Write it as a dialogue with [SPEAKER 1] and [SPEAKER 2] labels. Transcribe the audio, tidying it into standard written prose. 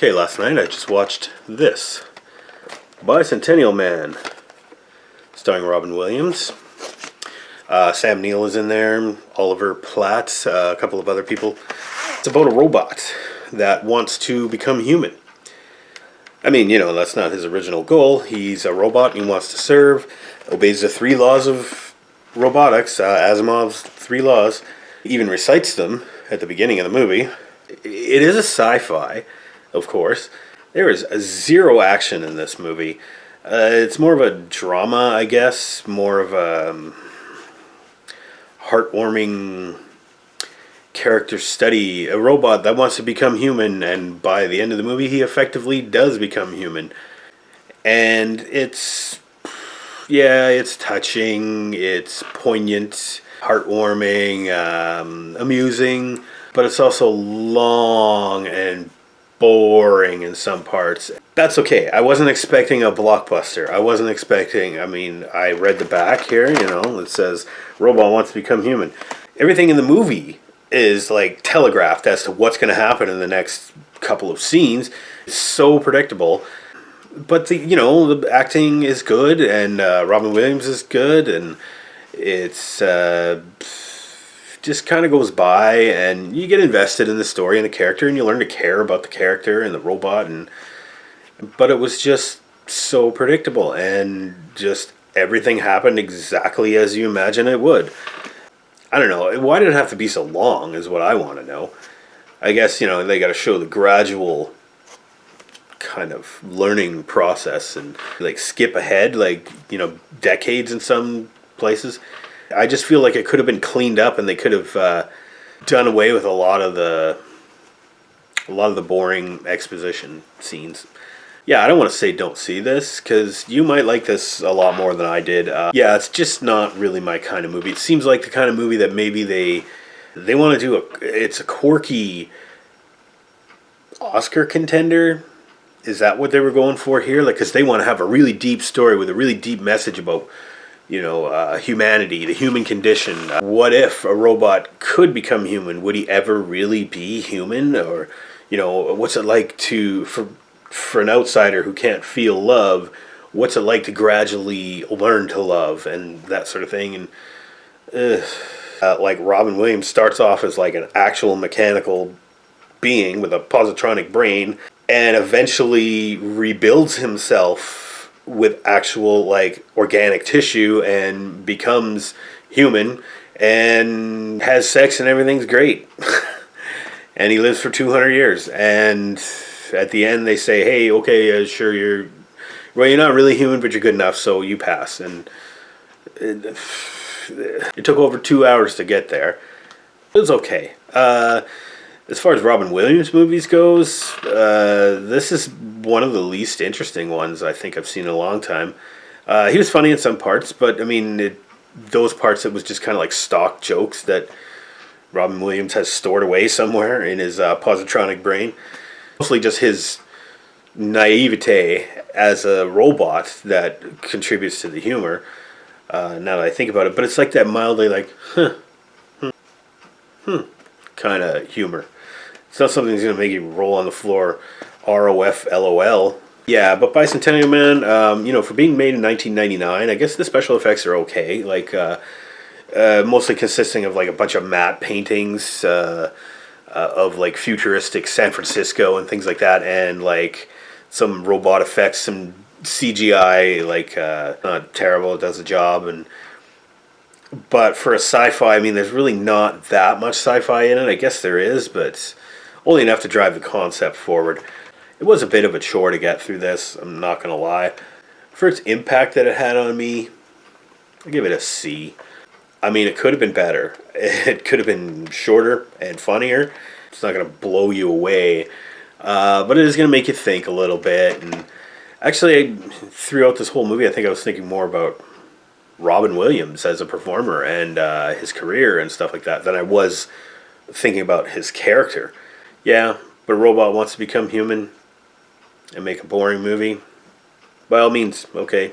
[SPEAKER 1] Okay, last night I just watched this. Bicentennial Man, starring Robin Williams. Sam Neill is in there, Oliver Platt, a couple of other people. It's about a robot that wants to become human. I mean, that's not his original goal. He's a robot and he wants to serve, obeys the 3 laws of robotics, Asimov's 3 laws. He even recites them at the beginning of the movie. It is a sci-fi, of course. There is zero action in this movie. It's more of a drama, I guess. More of a heartwarming character study. A robot that wants to become human, and by the end of the movie, he effectively does become human. And it's touching, it's poignant, heartwarming, amusing, but it's also long and boring in some parts. That's okay. I wasn't expecting a blockbuster. I read the back here, it says, robot wants to become human. Everything in the movie is like telegraphed as to what's going to happen in the next couple of scenes. It's so predictable. But the acting is good, and Robin Williams is good, and it's just kind of goes by, and you get invested in the story and the character, and you learn to care about the character and the robot, but it was just so predictable, and just everything happened exactly as you imagine it would. I don't know, why did it have to be so long is what I want to know. I guess, they got to show the gradual kind of learning process and skip ahead decades in some places. I just feel like it could have been cleaned up, and they could have done away with a lot of the boring exposition scenes. Yeah, I don't want to say don't see this, because you might like this a lot more than I did. It's just not really my kind of movie. It seems like the kind of movie that maybe they want to do it's a quirky Oscar contender. Is that what they were going for here? Because they want to have a really deep story with a really deep message about humanity, the human condition. What if a robot could become human? Would he ever really be human? Or, what's it like for an outsider who can't feel love, what's it like to gradually learn to love, and that sort of thing. And Robin Williams starts off as an actual mechanical being with a positronic brain, and eventually rebuilds himself with actual organic tissue and becomes human and has sex and everything's great. And he lives for 200 years. And at the end they say, hey, okay, sure, you're not really human, but you're good enough, so you pass. And it took over 2 hours to get there. It was okay. As far as Robin Williams movies goes, this is one of the least interesting ones I think I've seen in a long time. He was funny in some parts, but those parts, it was just kind of like stock jokes that Robin Williams has stored away somewhere in his positronic brain. Mostly just his naivete as a robot that contributes to the humor, now that I think about it. But it's like that mildly kind of humor. It's not something that's going to make you roll on the floor, ROF, LOL. Yeah, but Bicentennial Man, for being made in 1999, I guess the special effects are okay. Mostly consisting of a bunch of matte paintings of futuristic San Francisco and things like that, and some robot effects, some CGI, not terrible, it does the job. But for a sci-fi, there's really not that much sci-fi in it. I guess there is, but only enough to drive the concept forward. It was a bit of a chore to get through this, I'm not going to lie. For its impact that it had on me, I give it a C. It could have been better. It could have been shorter and funnier. It's not going to blow you away, but it is going to make you think a little bit. And actually, throughout this whole movie, I think I was thinking more about Robin Williams as a performer and his career and stuff like that than I was thinking about his character. Yeah, but a robot wants to become human and make a boring movie. By all means, okay,